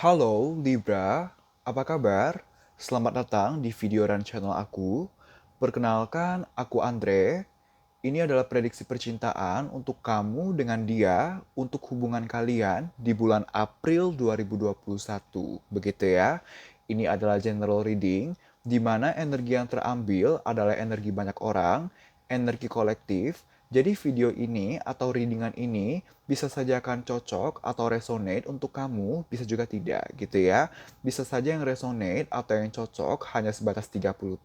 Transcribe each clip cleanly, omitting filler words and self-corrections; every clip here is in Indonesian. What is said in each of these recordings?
Halo Libra, apa kabar? Selamat datang di video dan channel aku. Perkenalkan, aku Andre. Ini adalah prediksi percintaan untuk kamu dengan dia untuk hubungan kalian di bulan April 2021. Begitu ya. Ini adalah general reading, di mana energi yang terambil adalah energi banyak orang, energi kolektif. Jadi video ini atau readingan ini bisa saja akan cocok atau resonate untuk kamu, bisa juga tidak gitu ya. Bisa saja yang resonate atau yang cocok hanya sebatas 30%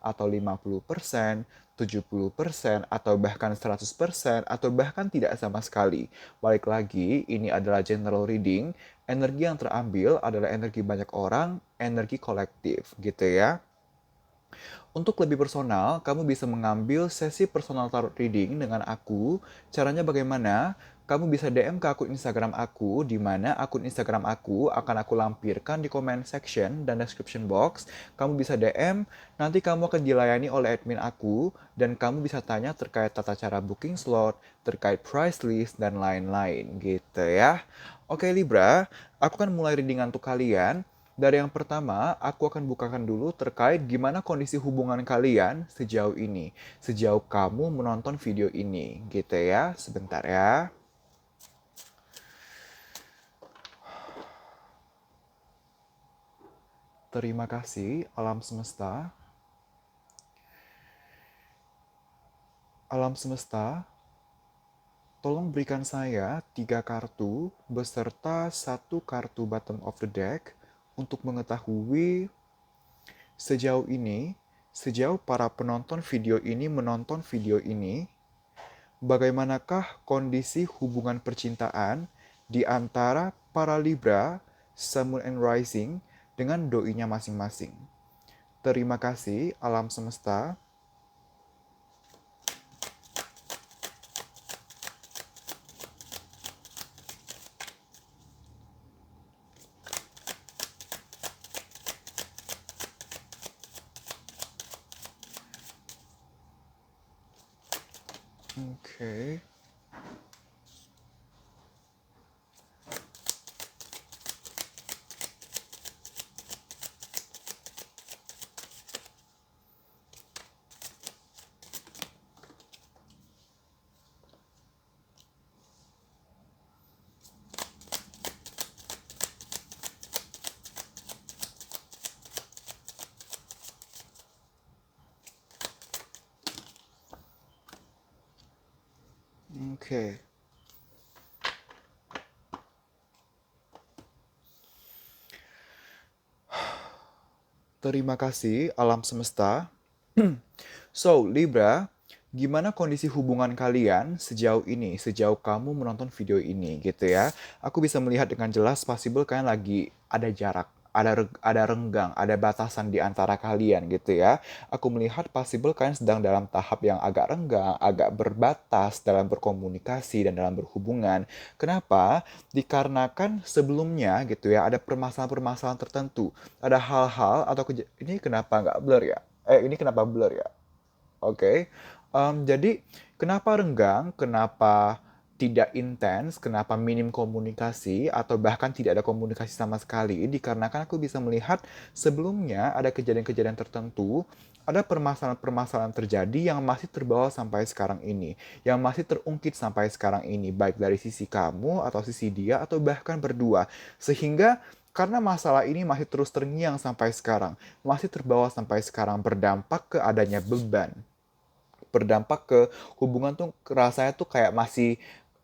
atau 50%, 70% atau bahkan 100% atau bahkan tidak sama sekali. Balik lagi, ini adalah general reading. Energi yang terambil adalah energi banyak orang, energi kolektif gitu ya. Untuk lebih personal, kamu bisa mengambil sesi personal tarot reading dengan aku. Caranya bagaimana? Kamu bisa DM ke akun Instagram aku, di mana akun Instagram aku akan aku lampirkan di comment section dan description box. Kamu bisa DM, nanti kamu akan dilayani oleh admin aku, dan kamu bisa tanya terkait tata cara booking slot, terkait price list, dan lain-lain gitu ya. Oke Libra, aku akan mulai readingan untuk kalian. Dari yang pertama, aku akan bukakan dulu terkait gimana kondisi hubungan kalian sejauh ini. Sejauh kamu menonton video ini, gitu ya. Sebentar ya. Terima kasih, alam semesta. Alam semesta, tolong berikan saya 3 kartu beserta satu kartu bottom of the deck untuk mengetahui sejauh ini, sejauh para penonton video ini menonton video ini, bagaimanakah kondisi hubungan percintaan di antara para Libra, Sun, Moon, and Rising dengan doinya masing-masing? Terima kasih, alam semesta. Oke. Oke. Terima kasih, alam semesta. So, Libra, gimana kondisi hubungan kalian sejauh ini, sejauh kamu menonton video ini gitu ya? Aku bisa melihat dengan jelas possible kalian lagi ada jarak, ada renggang, ada batasan di antara kalian gitu ya. Aku melihat possible kalian sedang dalam tahap yang agak renggang, agak berbatas dalam berkomunikasi dan dalam berhubungan. Kenapa? Dikarenakan sebelumnya gitu ya, ada permasalahan-permasalahan tertentu. Ada hal-hal atau ini kenapa nggak blur ya? Ini kenapa blur ya? Oke. Jadi kenapa renggang, kenapa tidak intens, kenapa minim komunikasi, atau bahkan tidak ada komunikasi sama sekali, dikarenakan aku bisa melihat sebelumnya ada kejadian-kejadian tertentu, ada permasalahan-permasalahan terjadi yang masih terbawa sampai sekarang ini, yang masih terungkit sampai sekarang ini, baik dari sisi kamu, atau sisi dia, atau bahkan berdua. Sehingga karena masalah ini masih terus terngiang sampai sekarang, masih terbawa sampai sekarang, berdampak ke adanya beban, berdampak ke hubungan tuh rasanya tuh kayak masih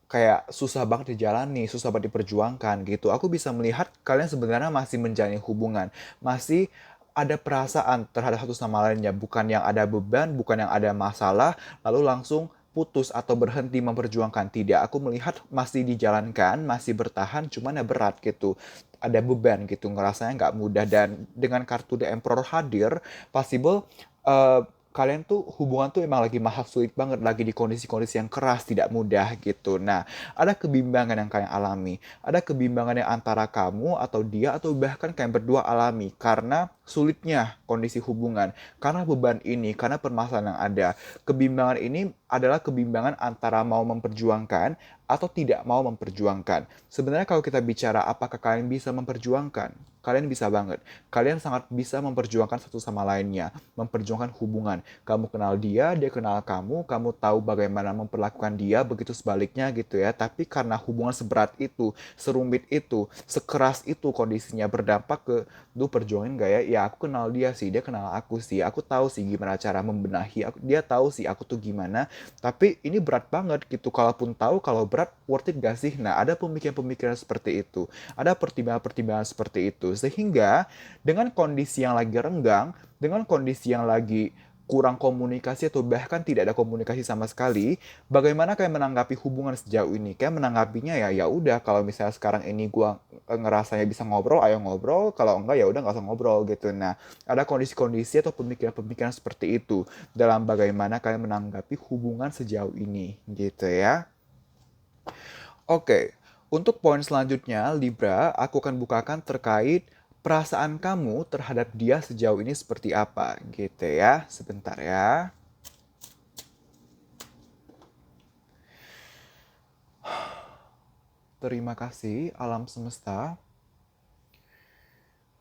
kayak susah banget dijalani, susah banget diperjuangkan gitu. Aku bisa melihat kalian sebenarnya masih menjalani hubungan, masih ada perasaan terhadap satu sama lainnya, bukan yang ada beban, bukan yang ada masalah, lalu langsung putus atau berhenti memperjuangkan. Tidak, aku melihat masih dijalankan, masih bertahan, cuman ya berat gitu. Ada beban gitu, ngerasanya nggak mudah. Dan dengan kartu The Emperor hadir, possible eh, kalian tuh hubungan tuh emang lagi mahal sulit banget, lagi di kondisi-kondisi yang keras, tidak mudah gitu. Nah, ada kebimbangan yang kalian alami, ada kebimbangan yang antara kamu atau dia atau bahkan kalian berdua alami karena sulitnya kondisi hubungan, karena beban ini, karena permasalahan yang ada. Kebimbangan ini adalah kebimbangan antara mau memperjuangkan atau tidak mau memperjuangkan. Sebenarnya kalau kita bicara apakah kalian bisa memperjuangkan, kalian bisa banget. Kalian sangat bisa memperjuangkan satu sama lainnya, memperjuangkan hubungan. Kamu kenal dia, dia kenal kamu tahu bagaimana memperlakukan dia, begitu sebaliknya gitu ya. Tapi karena hubungan seberat itu, serumit itu, sekeras itu kondisinya berdampak ke, lu perjuangin gak ya? Ya aku kenal dia sih, dia kenal aku sih, aku tahu sih gimana cara membenahi, dia tahu sih aku tuh gimana. Tapi ini berat banget gitu, kalaupun tahu kalau berat, worth it gak sih? Nah, ada pemikiran-pemikiran seperti itu, ada pertimbangan-pertimbangan seperti itu, sehingga dengan kondisi yang lagi renggang, dengan kondisi yang lagi kurang komunikasi atau bahkan tidak ada komunikasi sama sekali, bagaimana kayak menanggapi hubungan sejauh ini? Kayak menanggapinya ya ya udah, kalau misalnya sekarang ini gua ngerasanya bisa ngobrol, ayo ngobrol, kalau enggak ya udah nggak usah ngobrol gitu. Nah, ada kondisi-kondisi atau pemikiran-pemikiran seperti itu dalam bagaimana kalian menanggapi hubungan sejauh ini gitu ya. Oke, untuk poin selanjutnya, Libra, aku akan bukakan terkait perasaan kamu terhadap dia sejauh ini seperti apa, gitu ya. Sebentar ya. Terima kasih, alam semesta.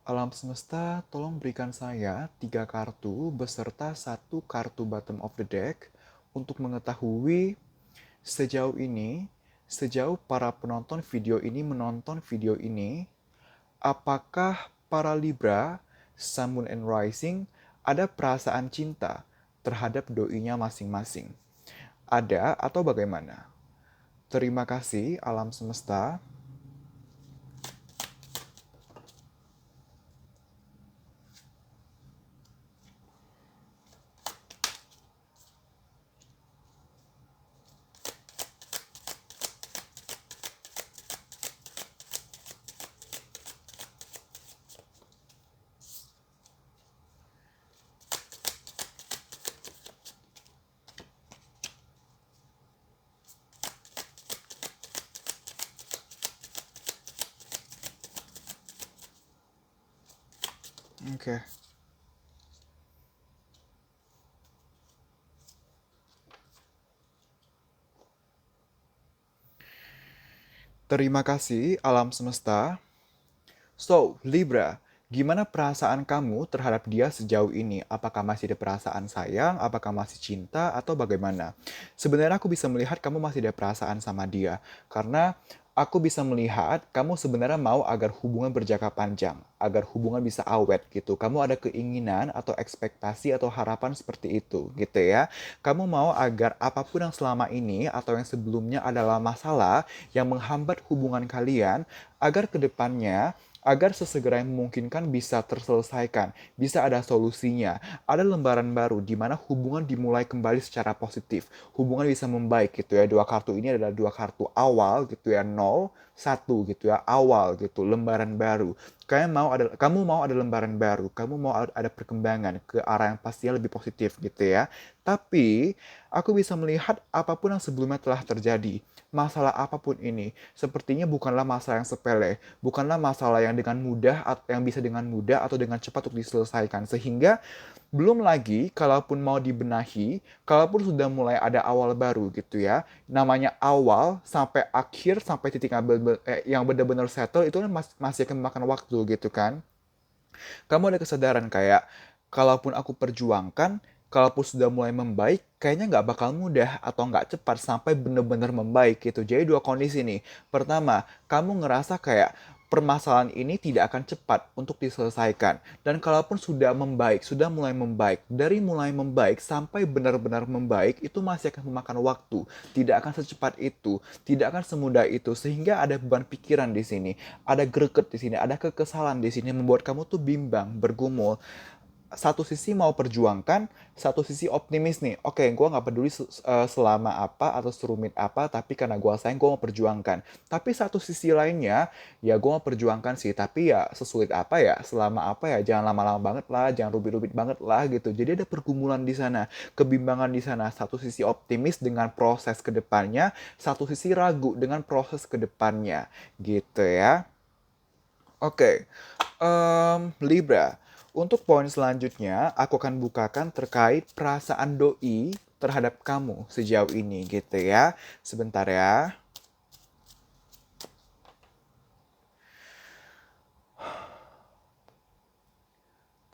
Alam semesta, tolong berikan saya 3 kartu beserta 1 kartu bottom of the deck untuk mengetahui sejauh ini, sejauh para penonton video ini menonton video ini, apakah para Libra, Sun, Moon, and Rising ada perasaan cinta terhadap doinya masing-masing? Ada atau bagaimana? Terima kasih, alam semesta. Oke. Terima kasih, alam semesta. So, Libra, gimana perasaan kamu terhadap dia sejauh ini? Apakah masih ada perasaan sayang? Apakah masih cinta? Atau bagaimana? Sebenarnya aku bisa melihat kamu masih ada perasaan sama dia. Karena aku bisa melihat kamu sebenarnya mau agar hubungan berjangka panjang. Agar hubungan bisa awet gitu. Kamu ada keinginan atau ekspektasi atau harapan seperti itu gitu ya. Kamu mau agar apapun yang selama ini atau yang sebelumnya adalah masalah yang menghambat hubungan kalian, agar kedepannya agar sesegera yang memungkinkan bisa terselesaikan, bisa ada solusinya, ada lembaran baru di mana hubungan dimulai kembali secara positif, hubungan bisa membaik gitu ya. 2 kartu ini adalah 2 kartu awal gitu ya, 0, 1 gitu ya, awal gitu, lembaran baru. Kamu mau ada lembaran baru, kamu mau ada perkembangan ke arah yang pastinya lebih positif gitu ya. Tapi aku bisa melihat apapun yang sebelumnya telah terjadi, masalah apapun ini, sepertinya bukanlah masalah yang sepele, bukanlah masalah yang dengan mudah, yang bisa dengan mudah atau dengan cepat untuk diselesaikan. Sehingga belum lagi kalaupun mau dibenahi, kalaupun sudah mulai ada awal baru gitu ya. Namanya awal sampai akhir, sampai titik yang benar-benar settle itu kan masih akan memakan waktu gitu kan. Kamu ada kesadaran kayak, kalaupun aku perjuangkan, kalaupun sudah mulai membaik, kayaknya nggak bakal mudah atau nggak cepat sampai bener-bener membaik gitu. Jadi 2 kondisi nih. Pertama, kamu ngerasa kayak permasalahan ini tidak akan cepat untuk diselesaikan. Dan kalaupun sudah membaik, sudah mulai membaik, dari mulai membaik sampai benar-benar membaik, itu masih akan memakan waktu. Tidak akan secepat itu, tidak akan semudah itu. Sehingga ada beban pikiran di sini, ada greget di sini, ada kekesalan di sini, membuat kamu tuh bimbang, bergumul. Satu sisi mau perjuangkan, satu sisi optimis nih. Oke, gue nggak peduli selama apa atau serumit apa, tapi karena gue sayang, gue mau perjuangkan. Tapi satu sisi lainnya, ya gue mau perjuangkan sih, tapi ya sesulit apa ya, selama apa ya, jangan lama-lama banget lah, jangan rumit-rumit banget lah gitu. Jadi ada pergumulan di sana, kebimbangan di sana. Satu sisi optimis dengan proses kedepannya, satu sisi ragu dengan proses kedepannya, gitu ya. Oke, Libra. Untuk poin selanjutnya, aku akan bukakan terkait perasaan doi terhadap kamu sejauh ini gitu ya. Sebentar ya.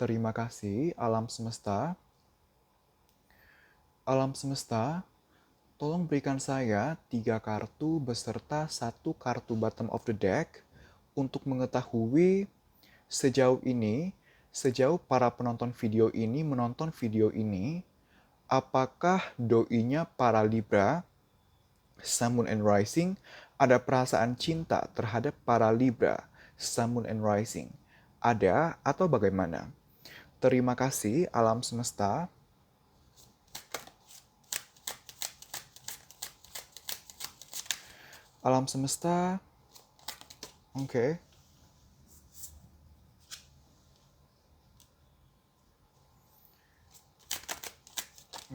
Terima kasih alam semesta. Alam semesta, tolong berikan saya 3 kartu beserta 1 kartu bottom of the deck untuk mengetahui sejauh ini, sejauh para penonton video ini menonton video ini, apakah doinya para Libra, Sun, Moon, and Rising ada perasaan cinta terhadap para Libra, Sun, Moon, and Rising? Ada atau bagaimana? Terima kasih alam semesta. Alam semesta, oke.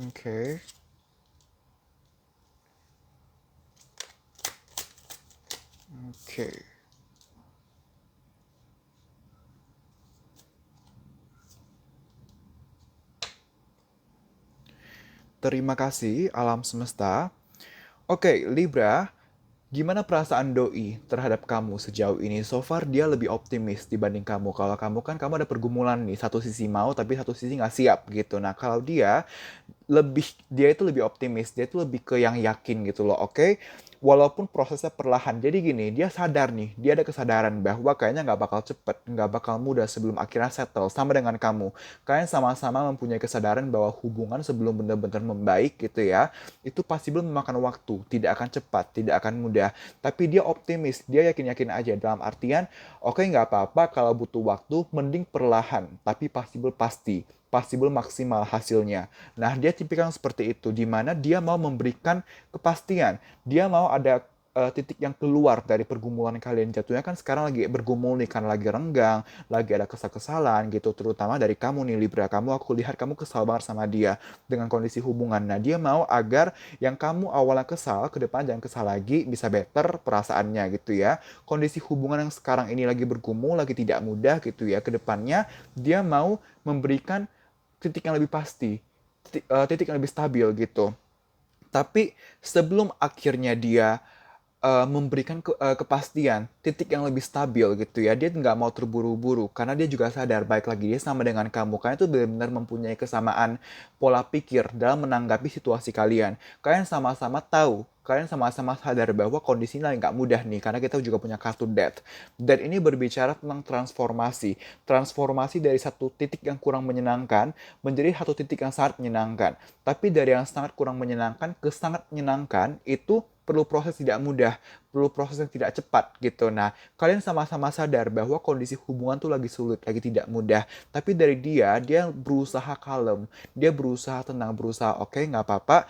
Oke. Oke. Terima kasih alam semesta. Oke, Libra, gimana perasaan doi terhadap kamu sejauh ini? So far dia lebih optimis dibanding kamu. Kalau kamu kan kamu ada pergumulan nih, satu sisi mau tapi satu sisi nggak siap gitu. Nah kalau dia itu lebih optimis, dia itu lebih ke yang yakin gitu loh, oke? Walaupun prosesnya perlahan. Jadi gini, dia sadar nih, dia ada kesadaran bahwa kayaknya nggak bakal cepet, nggak bakal mudah sebelum akhirnya settle. Sama dengan kamu. Kalian sama-sama mempunyai kesadaran bahwa hubungan sebelum benar-benar membaik gitu ya, itu pasti belum memakan waktu, tidak akan cepat, tidak akan mudah. Tapi dia optimis, dia yakin-yakin aja dalam artian, oke nggak apa-apa kalau butuh waktu, mending perlahan, tapi possible maksimal hasilnya. Nah, dia tipikal seperti itu, di mana dia mau memberikan kepastian. Dia mau ada titik yang keluar dari pergumulan kalian. Jatuhnya kan sekarang lagi bergumul nih, kan lagi renggang, lagi ada kesal-kesalan gitu, terutama dari kamu nih Libra. Aku lihat kamu kesal banget sama dia dengan kondisi hubungan. Nah, dia mau agar yang kamu awalnya kesal, ke depan jangan kesal lagi, bisa better perasaannya gitu ya. Kondisi hubungan yang sekarang ini lagi bergumul, lagi tidak mudah gitu ya, ke depannya dia mau memberikan titik yang lebih pasti, titik yang lebih stabil gitu. Tapi sebelum akhirnya dia memberikan kepastian, titik yang lebih stabil gitu ya, dia nggak mau terburu-buru karena dia juga sadar, baik lagi dia sama dengan kamu, karena itu benar-benar mempunyai kesamaan pola pikir dalam menanggapi situasi kalian. Kalian sama-sama tahu, kalian sama-sama sadar bahwa kondisinya nggak mudah nih, karena kita juga punya kartu death. Dan ini berbicara tentang transformasi. Transformasi dari satu titik yang kurang menyenangkan menjadi satu titik yang sangat menyenangkan. Tapi dari yang sangat kurang menyenangkan ke sangat menyenangkan itu perlu proses tidak mudah, perlu proses yang tidak cepat gitu. Nah, kalian sama-sama sadar bahwa kondisi hubungan tuh lagi sulit, lagi tidak mudah. Tapi dari dia berusaha kalem, dia berusaha tenang, berusaha oke, nggak apa-apa,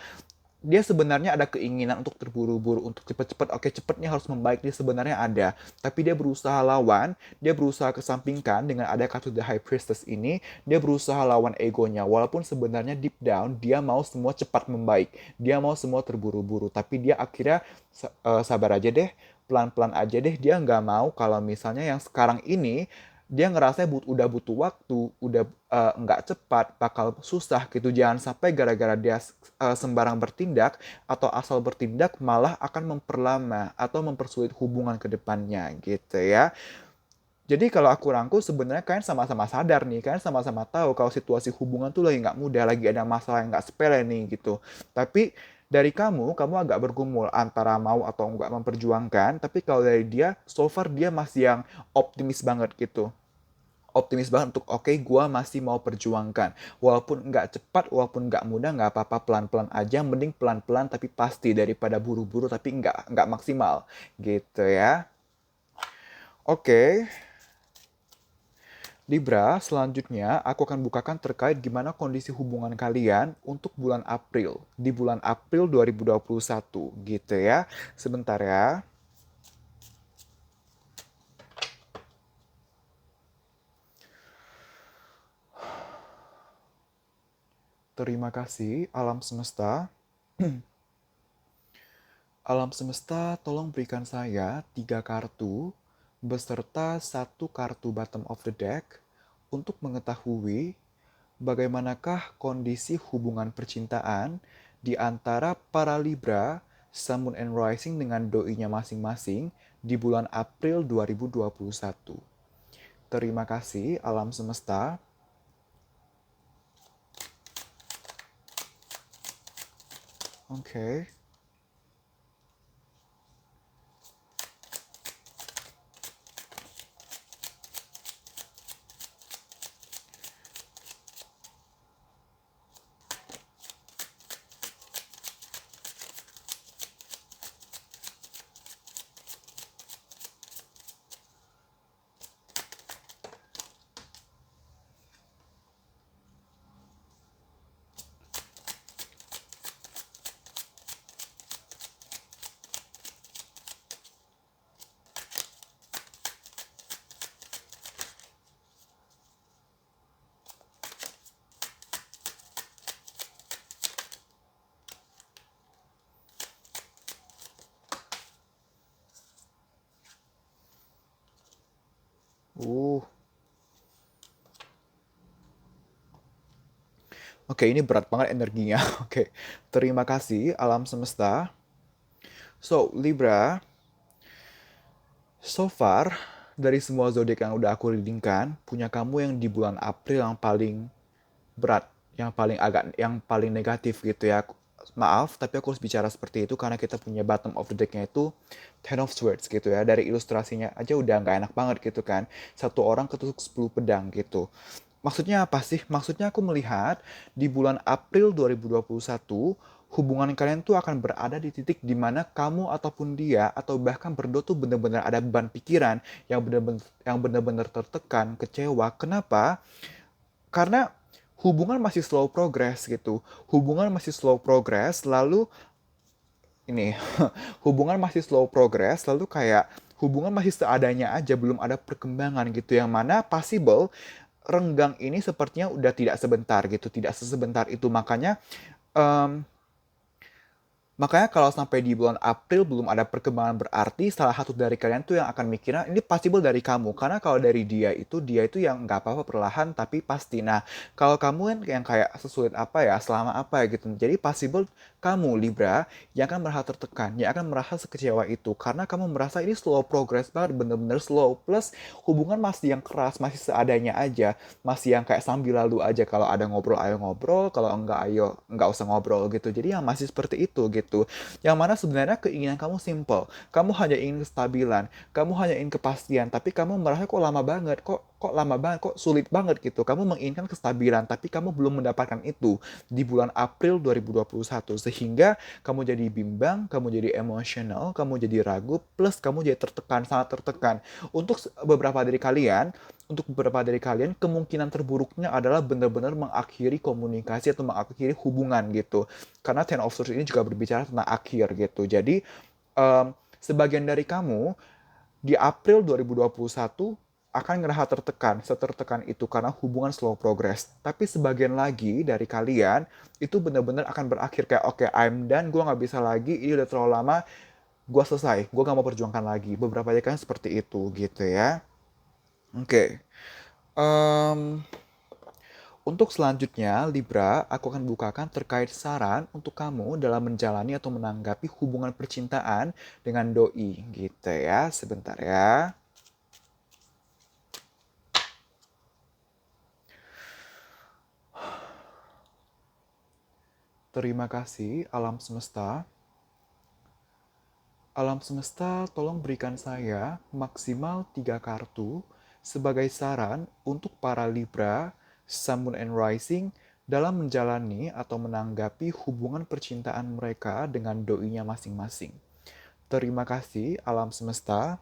dia sebenarnya ada keinginan untuk terburu-buru, untuk cepet-cepet, oke cepetnya harus membaik, dia sebenarnya ada. Tapi dia berusaha lawan, dia berusaha kesampingkan dengan ada kartu The High Priestess ini, dia berusaha lawan egonya. Walaupun sebenarnya deep down, dia mau semua cepat membaik. Dia mau semua terburu-buru. Tapi dia akhirnya sabar aja deh, pelan-pelan aja deh. Dia nggak mau kalau misalnya yang sekarang ini, dia ngerasa udah butuh waktu, udah nggak cepat, bakal susah gitu. Jangan sampai gara-gara dia sembarang bertindak atau asal bertindak malah akan memperlama atau mempersulit hubungan ke depannya gitu ya. Jadi kalau aku rangkul sebenarnya kalian sama-sama sadar nih, kalian sama-sama tahu kalau situasi hubungan tuh lagi nggak mudah, lagi ada masalah yang nggak sepele nih gitu. Tapi dari kamu agak bergumul antara mau atau nggak memperjuangkan, tapi kalau dari dia, so far dia masih yang optimis banget gitu, optimis banget untuk oke, gue masih mau perjuangkan, walaupun nggak cepat, walaupun nggak mudah, nggak apa-apa, pelan-pelan aja, mending pelan-pelan tapi pasti daripada buru-buru tapi nggak maksimal gitu ya. Oke, Libra, selanjutnya aku akan bukakan terkait gimana kondisi hubungan kalian untuk bulan April, di bulan April 2021 gitu ya. Sebentar ya. Terima kasih alam semesta. Alam semesta, tolong berikan saya 3 kartu beserta 1 kartu bottom of the deck untuk mengetahui bagaimanakah kondisi hubungan percintaan di antara para Libra, Sun, Moon, and Rising dengan doinya masing-masing di bulan April 2021. Terima kasih alam semesta. Oke. Uh. Oke, ini berat banget energinya. Oke, terima kasih alam semesta. So, Libra, so far dari semua zodiak yang udah aku readingkan, punya kamu yang di bulan April yang paling berat, yang paling negatif gitu ya. Maaf, tapi aku harus bicara seperti itu karena kita punya bottom of the deck-nya itu Ten of Swords gitu ya. Dari ilustrasinya aja udah nggak enak banget gitu kan. Satu orang ketusuk 10 pedang gitu. Maksudnya apa sih? Maksudnya aku melihat di bulan April 2021 hubungan kalian tuh akan berada di titik di mana kamu ataupun dia atau bahkan berdua tuh benar-benar ada beban pikiran yang benar-benar tertekan, kecewa. Kenapa? Karena hubungan masih slow progress gitu. Hubungan masih slow progress, lalu ini hubungan masih slow progress, lalu kayak hubungan masih seadanya aja, belum ada perkembangan gitu, yang mana possible renggang ini sepertinya udah tidak sebentar gitu, tidak sesebentar itu. Em, Makanya kalau sampai di bulan April belum ada perkembangan, berarti salah satu dari kalian tuh yang akan mikirnya ini possible dari kamu. Karena kalau dari dia itu yang nggak apa-apa perlahan tapi pasti. Nah, kalau kamu kan yang kayak sesulit apa ya, selama apa ya gitu. Jadi possible kamu Libra yang akan merasa tertekan, yang akan merasa sekecewa itu. Karena kamu merasa ini slow progress banget, bener-bener slow. Plus hubungan masih yang keras, masih seadanya aja. Masih yang kayak sambil lalu aja, kalau ada ngobrol ayo ngobrol, kalau enggak ayo enggak usah ngobrol gitu. Jadi yang masih seperti itu gitu. Yang mana sebenarnya keinginan kamu simple. Kamu hanya ingin kestabilan, kamu hanya ingin kepastian, tapi kamu merasa kok lama banget, kok lama banget, kok sulit banget gitu. Kamu menginginkan kestabilan, tapi kamu belum mendapatkan itu di bulan April 2021. Sehingga kamu jadi bimbang, kamu jadi emosional, kamu jadi ragu, plus kamu jadi tertekan, sangat tertekan. Untuk beberapa dari kalian, kemungkinan terburuknya adalah benar-benar mengakhiri komunikasi atau mengakhiri hubungan gitu. Karena Ten of Swords ini juga berbicara tentang akhir gitu. Jadi, sebagian dari kamu di April 2021 akan ngerasa tertekan, setertekan itu karena hubungan slow progress. Tapi sebagian lagi dari kalian itu benar-benar akan berakhir kayak oke, I'm done, gue nggak bisa lagi, ini udah terlalu lama, gue selesai, gue nggak mau perjuangkan lagi. Beberapa dari kalian seperti itu gitu ya. Oke. Em, untuk selanjutnya, Libra, aku akan bukakan terkait saran untuk kamu dalam menjalani atau menanggapi hubungan percintaan dengan doi gitu ya. Sebentar ya. Terima kasih alam semesta. Alam semesta, tolong berikan saya maksimal 3 kartu sebagai saran untuk para Libra, Sun, Moon, and Rising dalam menjalani atau menanggapi hubungan percintaan mereka dengan doinya masing-masing. Terima kasih alam semesta.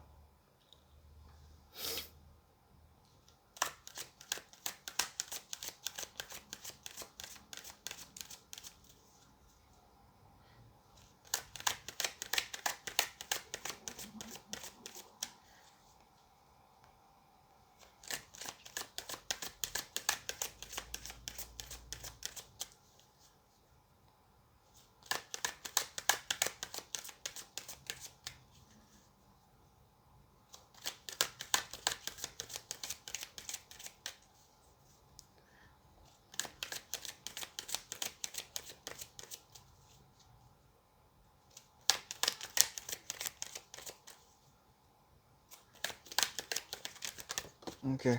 Oke.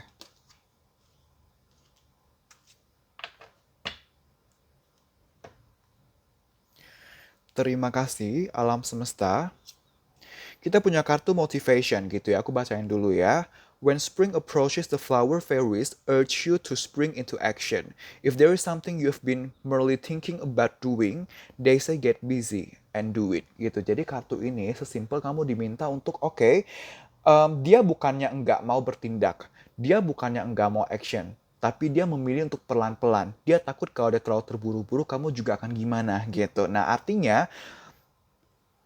Terima kasih, alam semesta. Kita punya kartu motivation gitu ya, aku bacain dulu ya. When spring approaches, the flower fairies urge you to spring into action. If there is something you've been merely thinking about doing, they say get busy and do it. Gitu. Jadi kartu ini sesimpel kamu diminta untuk oke, dia bukannya enggak mau bertindak, dia bukannya enggak mau action, tapi dia memilih untuk pelan-pelan. Dia takut kalau dia terlalu terburu-buru, kamu juga akan gimana gitu. Nah artinya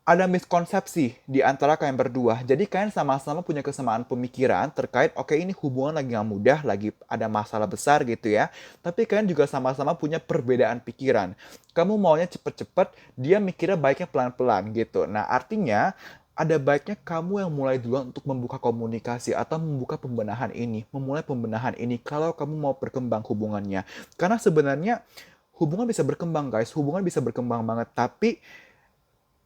ada miskonsepsi di antara kalian berdua. Jadi kalian sama-sama punya kesamaan pemikiran terkait oke ini hubungan lagi gak mudah, lagi ada masalah besar gitu ya. Tapi kalian juga sama-sama punya perbedaan pikiran. Kamu maunya cepet-cepet, dia mikirnya baiknya pelan-pelan gitu. Nah artinya ada baiknya kamu yang mulai duluan untuk membuka komunikasi atau membuka pembenahan ini, memulai pembenahan ini kalau kamu mau berkembang hubungannya. Karena sebenarnya hubungan bisa berkembang guys, hubungan bisa berkembang banget, tapi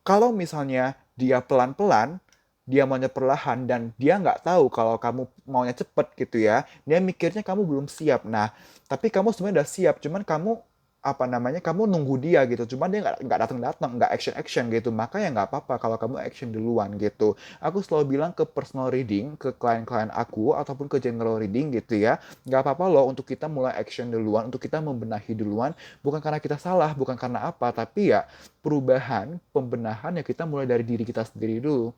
kalau misalnya dia pelan-pelan, dia maunya perlahan dan dia nggak tahu kalau kamu maunya cepet gitu ya, dia mikirnya kamu belum siap. Nah, tapi kamu sebenarnya udah siap, cuman kamu apa namanya kamu nunggu dia gitu, cuman dia nggak datang-datang, nggak action gitu, maka ya nggak apa-apa kalau kamu action duluan gitu. Aku selalu bilang ke personal reading, ke klien-klien aku ataupun ke general reading gitu ya, nggak apa-apa loh untuk kita mulai action duluan, untuk kita membenahi duluan, bukan karena kita salah, bukan karena apa, tapi ya perubahan, pembenahan ya kita mulai dari diri kita sendiri dulu.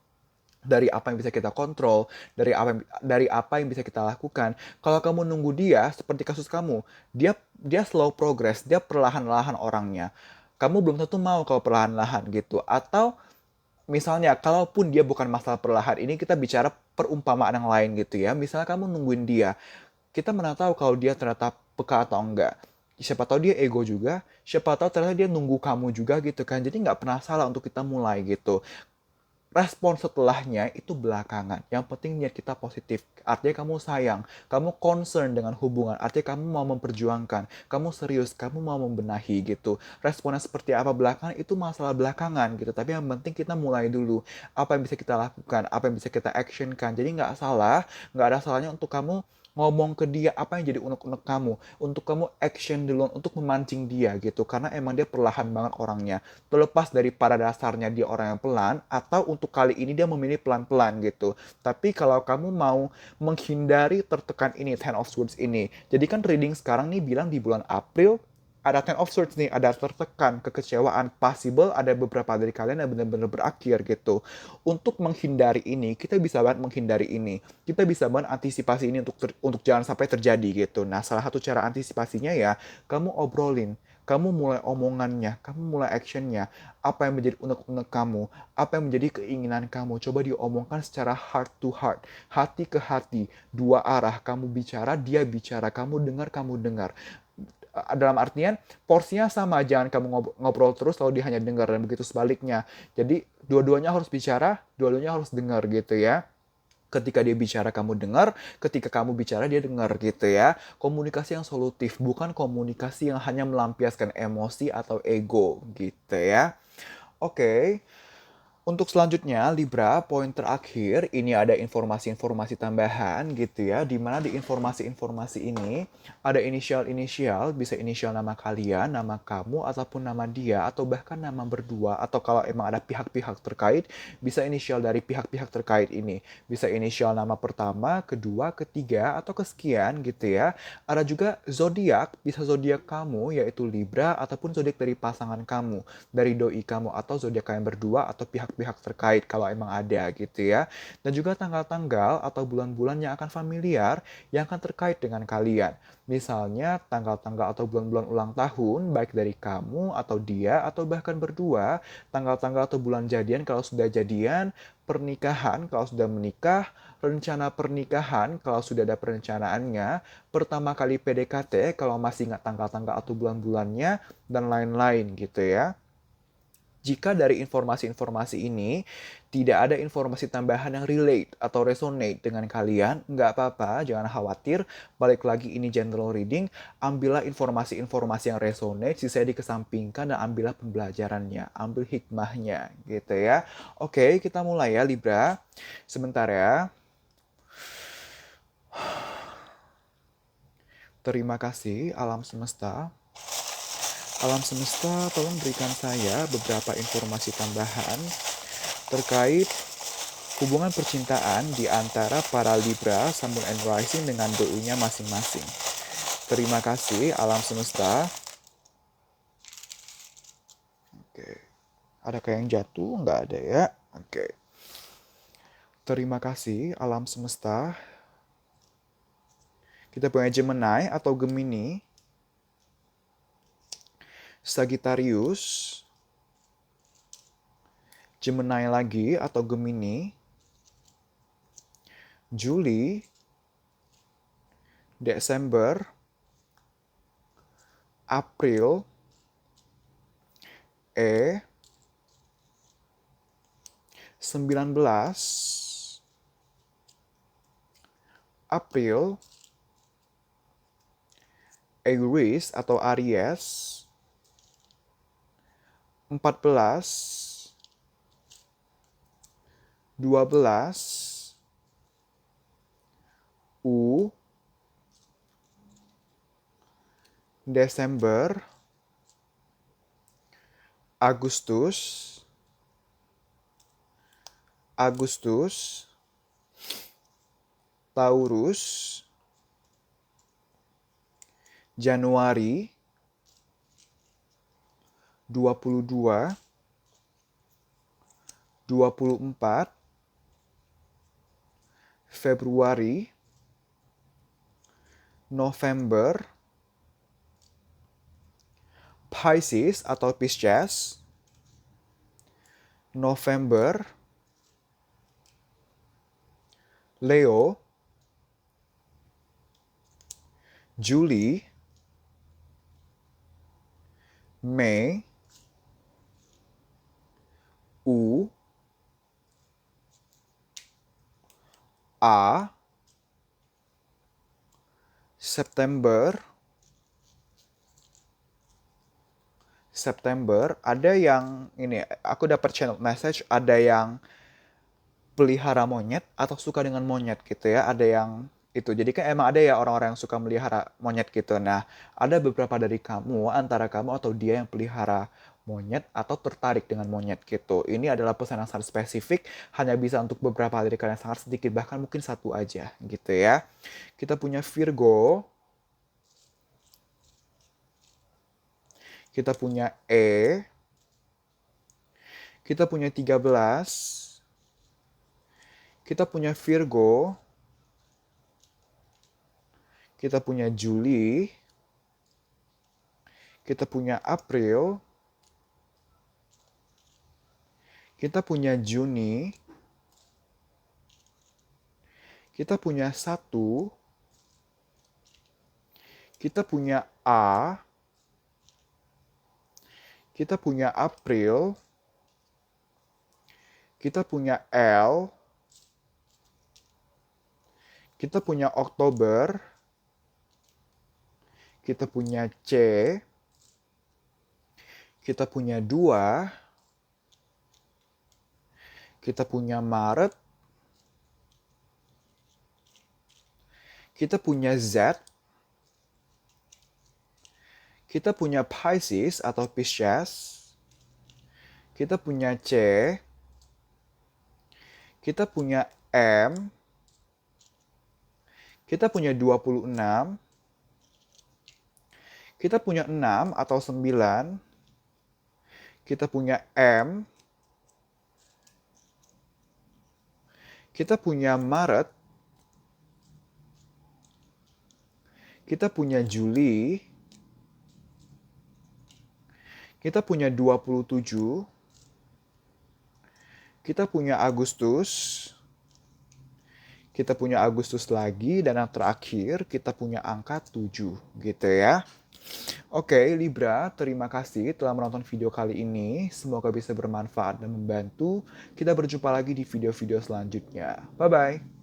Dari apa yang bisa kita kontrol, dari apa yang bisa kita lakukan. Kalau kamu nunggu dia, seperti kasus kamu, dia slow progress, dia perlahan-lahan orangnya. Kamu belum tentu mau kalau perlahan-lahan gitu. Atau misalnya, kalaupun dia bukan masalah perlahan, ini kita bicara perumpamaan yang lain gitu ya. Misalnya kamu nungguin dia, kita mana tahu kalau dia ternyata peka atau enggak. Siapa tahu dia ego juga, siapa tahu ternyata dia nunggu kamu juga gitu kan. Jadi nggak pernah salah untuk kita mulai gitu. Respon setelahnya itu belakangan. Yang penting niat kita positif. Artinya kamu sayang, kamu concern dengan hubungan. Artinya kamu mau memperjuangkan, kamu serius, kamu mau membenahi gitu. Responnya seperti apa belakangan itu masalah belakangan gitu. Tapi yang penting kita mulai dulu. Apa yang bisa kita lakukan, apa yang bisa kita actionkan. Jadi nggak salah, nggak ada salahnya untuk kamu ngomong ke dia apa yang jadi unek-unek kamu, untuk kamu action duluan untuk memancing dia gitu, karena emang dia perlahan banget orangnya, terlepas dari pada dasarnya dia orang yang pelan atau untuk kali ini dia memilih pelan-pelan gitu. Tapi kalau kamu mau menghindari tertekan ini, Ten of Swords ini, jadi kan reading sekarang nih bilang di bulan April ada Ten of Swords nih, ada tertekan, kekecewaan, possible ada beberapa dari kalian yang benar-benar berakhir gitu. Untuk menghindari ini, kita bisa banget menghindari ini. Kita bisa banget antisipasi ini untuk jangan sampai terjadi gitu. Nah, salah satu cara antisipasinya ya, kamu obrolin, kamu mulai omongannya, kamu mulai actionnya, apa yang menjadi unek-unek kamu, apa yang menjadi keinginan kamu, coba diomongkan secara heart to heart, hati ke hati, dua arah, kamu dengar, kamu dengar. Dalam artian porsinya sama, jangan kamu ngobrol terus lalu dia hanya dengar dan begitu sebaliknya. Jadi dua-duanya harus bicara, dua-duanya harus dengar gitu ya. Ketika dia bicara kamu dengar, ketika kamu bicara dia dengar gitu ya. Komunikasi yang solutif, bukan komunikasi yang hanya melampiaskan emosi atau ego gitu ya. Oke. Untuk selanjutnya, Libra, poin terakhir, ini ada informasi-informasi tambahan gitu ya, di mana di informasi-informasi ini ada inisial-inisial, bisa inisial nama kalian, nama kamu, ataupun nama dia, atau bahkan nama berdua, atau kalau emang ada pihak-pihak terkait, bisa inisial dari pihak-pihak terkait ini. Bisa inisial nama pertama, kedua, ketiga, atau kesekian gitu ya. Ada juga zodiak, bisa zodiak kamu, yaitu Libra, ataupun zodiak dari pasangan kamu, dari doi kamu, atau zodiak kalian berdua, atau pihak-pihak terkait kalau emang ada gitu ya. Dan juga tanggal-tanggal atau bulan-bulan yang akan familiar yang akan terkait dengan kalian. Misalnya tanggal-tanggal atau bulan-bulan ulang tahun baik dari kamu atau dia atau bahkan berdua, tanggal-tanggal atau bulan jadian kalau sudah jadian, pernikahan kalau sudah menikah, rencana pernikahan kalau sudah ada perencanaannya, pertama kali PDKT kalau masih ingat tanggal-tanggal atau bulan-bulannya, dan lain-lain gitu ya. Jika dari informasi-informasi ini tidak ada informasi tambahan yang relate atau resonate dengan kalian, nggak apa-apa, jangan khawatir. Balik lagi ini general reading, ambillah informasi-informasi yang resonate, sisanya dikesampingkan dan ambillah pembelajarannya, ambil hikmahnya gitu ya. Oke, kita mulai ya Libra. Sebentar ya. Terima kasih alam semesta. Alam semesta, tolong berikan saya beberapa informasi tambahan terkait hubungan percintaan di antara para Libra, Sun, Moon, and Rising dengan DU-nya masing-masing. Terima kasih alam semesta. Oke. Ada kayak yang jatuh? Nggak ada ya. Oke. Terima kasih alam semesta. Kita punya Gemini atau Gemini, Sagittarius, Gemini lagi atau Gemini, Juli, Desember, April, 19 April, Aries atau Aries, 14, 12, Desember, Agustus, Taurus, Januari, 22, 24, Februari, November, Pisces atau Pisces, November, Leo, Juli, Mei, September, ada yang ini, aku dapat channel message, ada yang pelihara monyet atau suka dengan monyet gitu ya, ada yang itu. Jadi kan emang ada ya orang-orang yang suka melihara monyet gitu. Nah, ada beberapa dari kamu, antara kamu atau dia yang pelihara monyet atau tertarik dengan monyet gitu. Ini adalah pesan yang sangat spesifik, hanya bisa untuk beberapa dari kalian, sangat sedikit, bahkan mungkin satu aja gitu ya. Kita punya Virgo, kita punya kita punya 13, kita punya Virgo, kita punya Juli, kita punya April, kita punya Juni, kita punya 1, kita punya A, kita punya April, kita punya L, kita punya Oktober, kita punya C, kita punya 2, kita punya Maret, kita punya Z, kita punya Pisces atau Pisces, kita punya C, kita punya M, kita punya 26, kita punya 6 atau 9, kita punya M, kita punya Maret, kita punya Juli, kita punya 27, kita punya Agustus, kita punya Agustus lagi, dan yang terakhir kita punya angka 7 gitu ya. Oke, Libra, terima kasih telah menonton video kali ini. Semoga bisa bermanfaat dan membantu. Kita berjumpa lagi di video-video selanjutnya. Bye-bye.